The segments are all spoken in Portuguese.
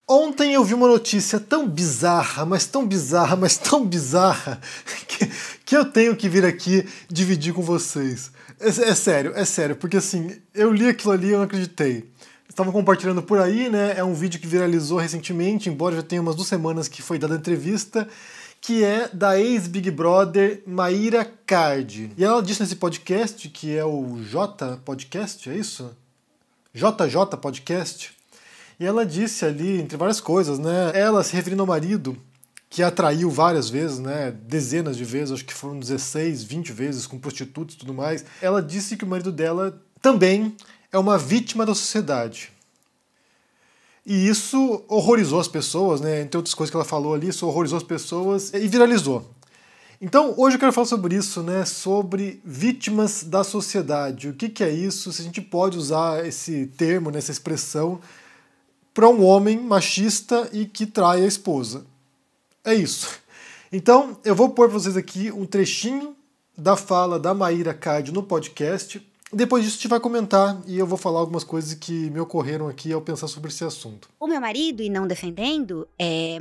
Ontem eu vi uma notícia tão bizarra, mas tão bizarra, mas tão bizarra, que eu tenho que vir aqui dividir com vocês. É sério, porque assim, eu li aquilo ali e eu não acreditei. Estavam compartilhando por aí, né? É um vídeo que viralizou recentemente, embora já tenha umas 2 semanas que foi dada a entrevista, que é da ex-Big Brother Mayra Card. E ela disse nesse podcast, que é o J Podcast, é isso? JJ Podcast. E ela disse ali, entre várias coisas, né? Ela se referindo ao marido, que a traiu várias vezes, né? Dezenas de vezes, acho que foram 16, 20 vezes, com prostitutas e tudo mais. Ela disse que o marido dela também é uma vítima da sociedade. E isso horrorizou as pessoas, né? Entre outras coisas que ela falou ali, isso horrorizou as pessoas e viralizou. Então, hoje eu quero falar sobre isso, né? Sobre vítimas da sociedade. O que é isso? Se a gente pode usar esse termo, né? Essa expressão para um homem machista e que trai a esposa. É isso. Então, eu vou pôr para vocês aqui um trechinho da fala da Mayra Card no podcast. Depois disso, a gente vai comentar e eu vou falar algumas coisas que me ocorreram aqui ao pensar sobre esse assunto. O meu marido, e não defendendo,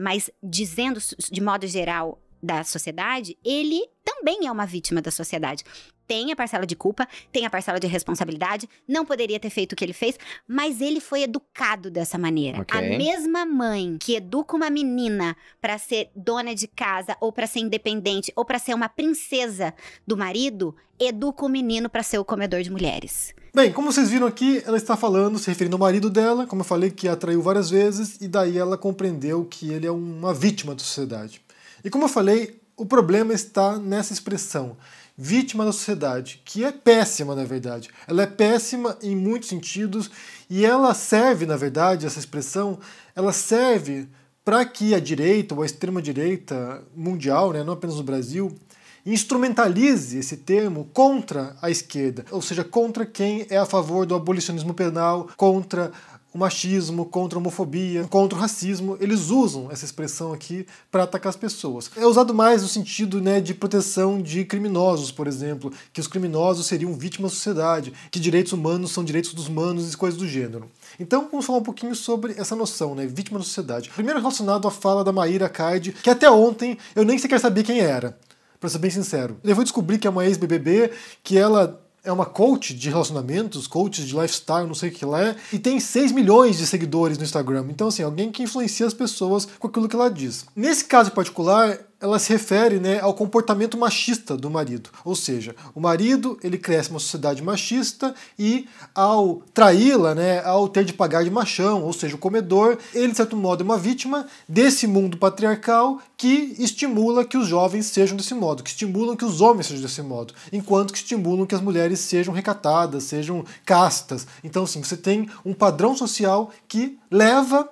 mas dizendo de modo geral da sociedade, ele também é uma vítima da sociedade. Tem a parcela de culpa, tem a parcela de responsabilidade, não poderia ter feito o que ele fez, mas ele foi educado dessa maneira. Okay. A mesma mãe que educa uma menina para ser dona de casa, ou para ser independente, ou para ser uma princesa do marido, educa o menino para ser o comedor de mulheres. Bem, como vocês viram aqui, ela está falando, se referindo ao marido dela, como eu falei, que a traiu várias vezes, e daí ela compreendeu que ele é uma vítima da sociedade. E como eu falei, o problema está nessa expressão, vítima da sociedade, que é péssima, na verdade. Ela é péssima em muitos sentidos e ela serve, na verdade, essa expressão, ela serve para que a direita ou a extrema-direita mundial, né, não apenas no Brasil, instrumentalize esse termo contra a esquerda, ou seja, contra quem é a favor do abolicionismo penal, contra o machismo, contra a homofobia, contra o racismo. Eles usam essa expressão aqui para atacar as pessoas. É usado mais no sentido, né, de proteção de criminosos, por exemplo, que os criminosos seriam vítimas da sociedade, que direitos humanos são direitos dos humanos e coisas do gênero. Então, vamos falar um pouquinho sobre essa noção, né, vítima da sociedade. Primeiro relacionado à fala da Mayra Card, que até ontem eu nem sequer sabia quem era, para ser bem sincero. Eu vou descobrir que é uma ex-BBB, que ela é uma coach de relacionamentos, coach de lifestyle, não sei o que ela é, e tem 6 milhões de seguidores no Instagram. Então, assim, alguém que influencia as pessoas com aquilo que ela diz. Nesse caso em particular, ela se refere, né, ao comportamento machista do marido. Ou seja, o marido, ele cresce numa sociedade machista e ao traí-la, né, ao ter de pagar de machão, ou seja, o comedor, ele de certo modo é uma vítima desse mundo patriarcal que estimula que os jovens sejam desse modo, que estimulam que os homens sejam desse modo, enquanto que estimulam que as mulheres sejam recatadas, sejam castas. Então, assim, você tem um padrão social que leva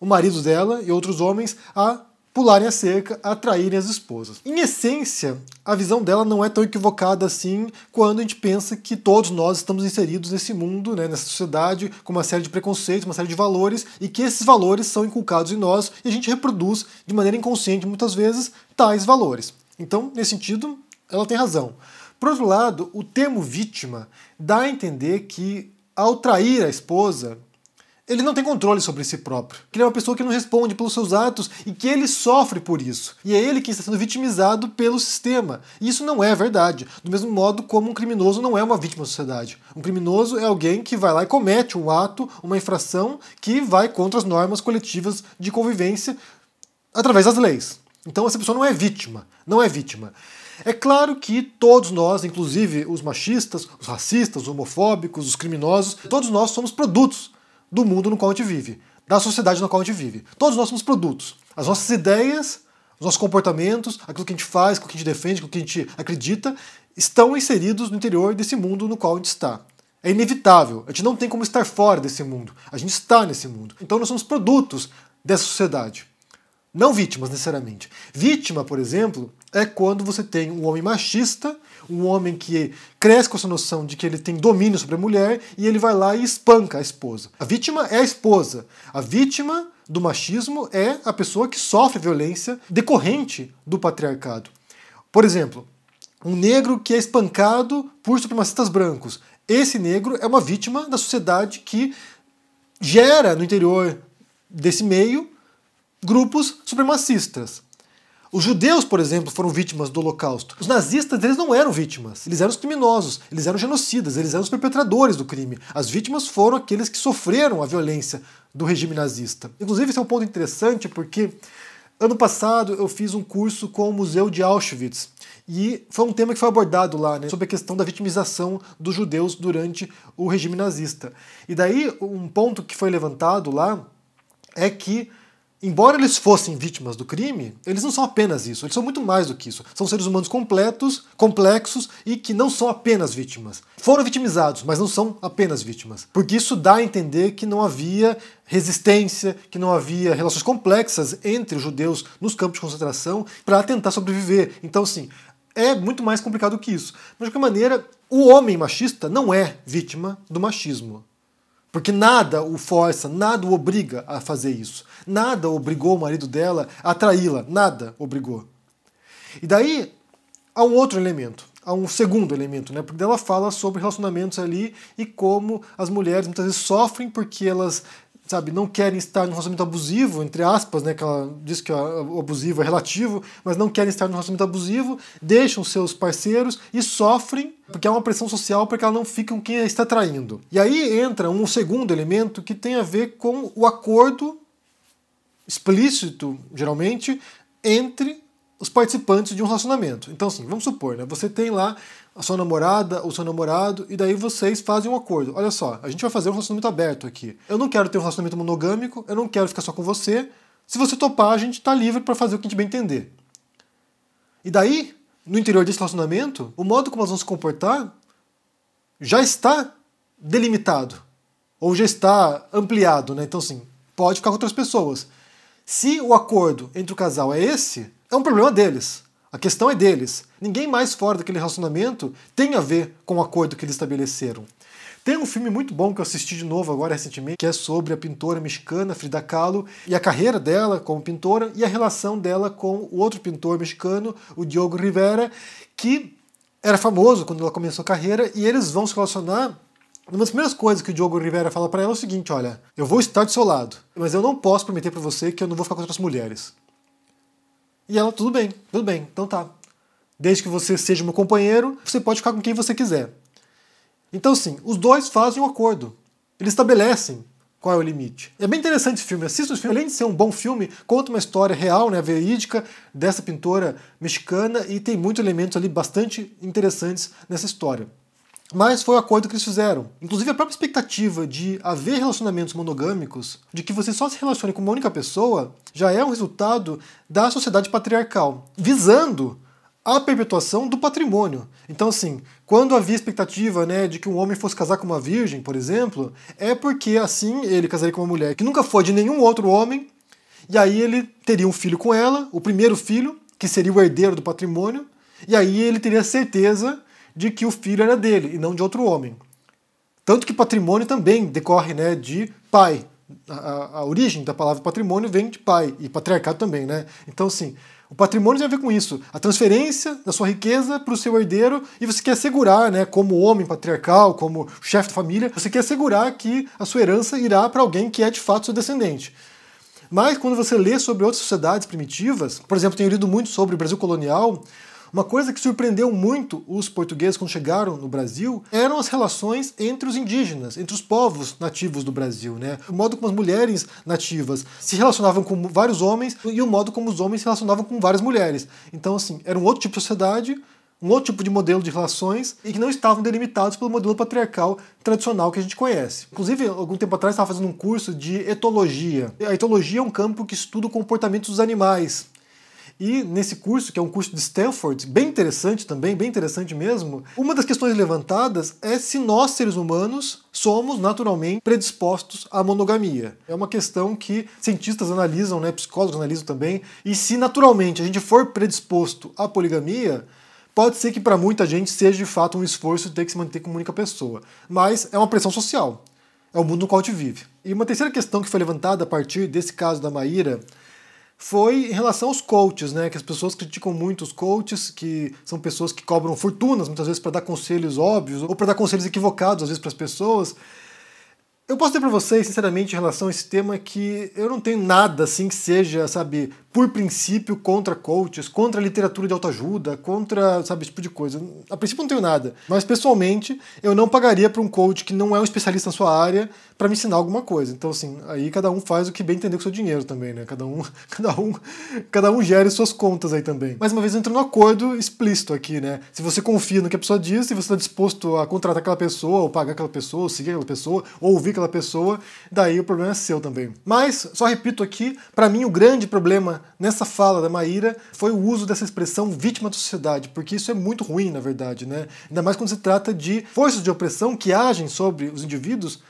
o marido dela e outros homens a pularem a cerca, a atraírem as esposas. Em essência, a visão dela não é tão equivocada assim quando a gente pensa que todos nós estamos inseridos nesse mundo, né, nessa sociedade, com uma série de preconceitos, uma série de valores, e que esses valores são inculcados em nós e a gente reproduz de maneira inconsciente, muitas vezes, tais valores. Então, nesse sentido, ela tem razão. Por outro lado, o termo vítima dá a entender que, ao trair a esposa, ele não tem controle sobre si próprio, que ele é uma pessoa que não responde pelos seus atos e que ele sofre por isso. E é ele que está sendo vitimizado pelo sistema. E isso não é verdade. Do mesmo modo como um criminoso não é uma vítima da sociedade. Um criminoso é alguém que vai lá e comete um ato, uma infração que vai contra as normas coletivas de convivência através das leis. Então essa pessoa não é vítima. Não é vítima. É claro que todos nós, inclusive os machistas, os racistas, os homofóbicos, os criminosos, todos nós somos produtos do mundo no qual a gente vive, da sociedade na qual a gente vive. Todos nós somos produtos. As nossas ideias, os nossos comportamentos, aquilo que a gente faz, aquilo que a gente defende, aquilo que a gente acredita, estão inseridos no interior desse mundo no qual a gente está. É inevitável. A gente não tem como estar fora desse mundo. A gente está nesse mundo. Então nós somos produtos dessa sociedade. Não vítimas, necessariamente. Vítima, por exemplo, é quando você tem um homem machista, um homem que cresce com essa noção de que ele tem domínio sobre a mulher e ele vai lá e espanca a esposa. A vítima é a esposa. A vítima do machismo é a pessoa que sofre violência decorrente do patriarcado. Por exemplo, um negro que é espancado por supremacistas brancos. Esse negro é uma vítima da sociedade que gera no interior desse meio, grupos supremacistas. Os judeus, por exemplo, foram vítimas do Holocausto. Os nazistas, eles não eram vítimas. Eles eram os criminosos, eles eram genocidas, eles eram os perpetradores do crime. As vítimas foram aqueles que sofreram a violência do regime nazista. Inclusive, esse é um ponto interessante porque ano passado eu fiz um curso com o Museu de Auschwitz e foi um tema que foi abordado lá, né, sobre a questão da vitimização dos judeus durante o regime nazista. E daí, um ponto que foi levantado lá é que, embora eles fossem vítimas do crime, eles não são apenas isso, eles são muito mais do que isso. São seres humanos completos, complexos e que não são apenas vítimas. Foram vitimizados, mas não são apenas vítimas. Porque isso dá a entender que não havia resistência, que não havia relações complexas entre os judeus nos campos de concentração para tentar sobreviver. Então, assim, é muito mais complicado que isso. Mas, de qualquer maneira, o homem machista não é vítima do machismo. Porque nada o força, nada o obriga a fazer isso. Nada obrigou o marido dela a traí-la. Nada obrigou. E daí há um outro elemento, há um segundo elemento, né? Porque ela fala sobre relacionamentos ali e como as mulheres muitas vezes sofrem porque elas, sabe, não querem estar num relacionamento abusivo, entre aspas, né? Que ela diz que o abusivo é relativo, mas não querem estar num relacionamento abusivo, deixam seus parceiros e sofrem porque há uma pressão social para que ela não fique com quem a está traindo. E aí entra um segundo elemento que tem a ver com o acordo explícito, geralmente, entre os participantes de um relacionamento. Então, assim, vamos supor, né? Você tem lá a sua namorada ou seu namorado e daí vocês fazem um acordo. Olha só, a gente vai fazer um relacionamento aberto aqui. Eu não quero ter um relacionamento monogâmico, eu não quero ficar só com você. Se você topar, a gente está livre para fazer o que a gente bem entender. E daí, no interior desse relacionamento, o modo como elas vão se comportar já está delimitado. Ou já está ampliado, né? Então, assim, pode ficar com outras pessoas. Se o acordo entre o casal é esse, é um problema deles. A questão é deles. Ninguém mais fora daquele relacionamento tem a ver com o acordo que eles estabeleceram. Tem um filme muito bom que eu assisti de novo agora recentemente, que é sobre a pintora mexicana Frida Kahlo e a carreira dela como pintora e a relação dela com o outro pintor mexicano, o Diego Rivera, que era famoso quando ela começou a carreira, e eles vão se relacionar. Uma das primeiras coisas que o Diogo Rivera fala pra ela é o seguinte: olha, eu vou estar do seu lado, mas eu não posso prometer pra você que eu não vou ficar com outras mulheres. E ela, tudo bem, então tá. Desde que você seja meu companheiro, você pode ficar com quem você quiser. Então, sim, os dois fazem um acordo. Eles estabelecem qual é o limite. É bem interessante esse filme. Assista esse filme. Além de ser um bom filme, conta uma história real, né, verídica, dessa pintora mexicana, e tem muitos elementos ali bastante interessantes nessa história. Mas foi o acordo que eles fizeram. Inclusive a própria expectativa de haver relacionamentos monogâmicos, de que você só se relacione com uma única pessoa, já é um resultado da sociedade patriarcal, visando a perpetuação do patrimônio. Então, assim, quando havia expectativa, né, de que um homem fosse casar com uma virgem, por exemplo, é porque assim ele casaria com uma mulher que nunca foi de nenhum outro homem, e aí ele teria um filho com ela, o primeiro filho, que seria o herdeiro do patrimônio, e aí ele teria certeza de que o filho era dele e não de outro homem. Tanto que patrimônio também decorre, né, de pai. A origem da palavra patrimônio vem de pai, e patriarcado também, né? Então, assim, o patrimônio tem a ver com isso. A transferência da sua riqueza para o seu herdeiro, e você quer assegurar, né, como homem patriarcal, como chefe da família, você quer assegurar que a sua herança irá para alguém que é de fato seu descendente. Mas quando você lê sobre outras sociedades primitivas, por exemplo, tenho lido muito sobre o Brasil colonial, uma coisa que surpreendeu muito os portugueses quando chegaram no Brasil eram as relações entre os indígenas, entre os povos nativos do Brasil, né? O modo como as mulheres nativas se relacionavam com vários homens e o modo como os homens se relacionavam com várias mulheres. Então, assim, era um outro tipo de sociedade, um outro tipo de modelo de relações e que não estavam delimitados pelo modelo patriarcal tradicional que a gente conhece. Inclusive, algum tempo atrás, estava fazendo um curso de etologia. A etologia é um campo que estuda o comportamento dos animais. E nesse curso, que é um curso de Stanford, bem interessante também, bem interessante mesmo, uma das questões levantadas é se nós, seres humanos, somos naturalmente predispostos à monogamia. É uma questão que cientistas analisam, né, psicólogos analisam também, e se naturalmente a gente for predisposto à poligamia, pode ser que para muita gente seja de fato um esforço de ter que se manter como única pessoa. Mas é uma pressão social. É o mundo no qual a gente vive. E uma terceira questão que foi levantada a partir desse caso da Maíra foi em relação aos coaches, né? Que as pessoas criticam muito os coaches, que são pessoas que cobram fortunas, muitas vezes para dar conselhos óbvios, ou para dar conselhos equivocados, às vezes, para as pessoas. Eu posso dizer pra vocês, sinceramente, em relação a esse tema, que eu não tenho nada assim que seja, sabe, por princípio, contra coaches, contra a literatura de autoajuda, contra, sabe, esse tipo de coisa. A princípio não tenho nada. Mas, pessoalmente, eu não pagaria pra um coach que não é um especialista na sua área pra me ensinar alguma coisa. Então, assim, aí cada um faz o que bem entender com o seu dinheiro também, né? Cada um gere suas contas aí também. Mais uma vez, eu entro no acordo explícito aqui, né? Se você confia no que a pessoa diz, se você está disposto a contratar aquela pessoa, ou pagar aquela pessoa, ou seguir aquela pessoa, ou ouvir aquela pessoa, daí o problema é seu também. Mas, só repito aqui, pra mim o grande problema nessa fala da Maíra foi o uso dessa expressão vítima da sociedade, porque isso é muito ruim, na verdade, né? Ainda mais quando se trata de forças de opressão que agem sobre os indivíduos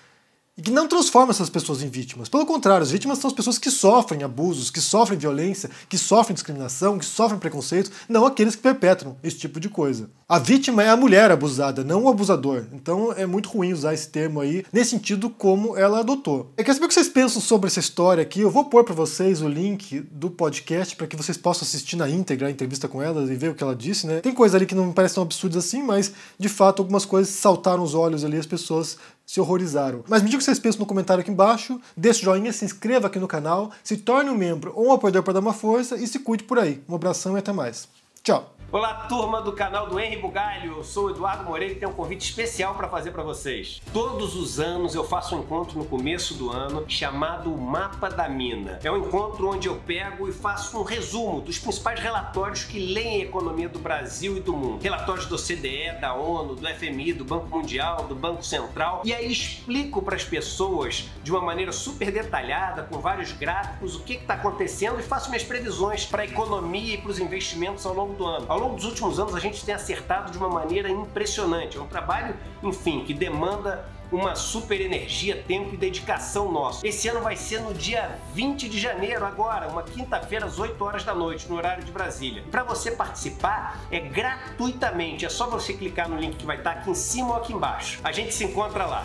e que não transformam essas pessoas em vítimas. Pelo contrário, as vítimas são as pessoas que sofrem abusos, que sofrem violência, que sofrem discriminação, que sofrem preconceitos, não aqueles que perpetram esse tipo de coisa. A vítima é a mulher abusada, não o abusador. Então é muito ruim usar esse termo aí, nesse sentido como ela adotou. Eu quero saber o que vocês pensam sobre essa história aqui. Eu vou pôr para vocês o link do podcast para que vocês possam assistir na íntegra a entrevista com ela e ver o que ela disse, né? Tem coisa ali que não me parecem tão absurdas assim, mas de fato algumas coisas saltaram os olhos ali, as pessoas se horrorizaram. Mas me diga o que vocês pensam no comentário aqui embaixo, deixe o joinha, se inscreva aqui no canal, se torne um membro ou um apoiador para dar uma força e se cuide por aí. Um abração e até mais. Tchau! Olá, turma do canal do Henry Bugalho, eu sou o Eduardo Moreira e tenho um convite especial para fazer para vocês. Todos os anos eu faço um encontro no começo do ano chamado Mapa da Mina. É um encontro onde eu pego e faço um resumo dos principais relatórios que leem a economia do Brasil e do mundo. Relatórios do CDE, da ONU, do FMI, do Banco Mundial, do Banco Central. E aí explico para as pessoas de uma maneira super detalhada, com vários gráficos, o que está acontecendo e faço minhas previsões para a economia e para os investimentos ao longo do ano. Ao longo dos últimos anos a gente tem acertado de uma maneira impressionante. É um trabalho, enfim, que demanda uma super energia, tempo e dedicação nossa. Esse ano vai ser no dia 20 de janeiro, agora, uma quinta-feira, às 8 horas da noite, no horário de Brasília. Para você participar, é gratuitamente. É só você clicar no link que vai estar aqui em cima ou aqui embaixo. A gente se encontra lá.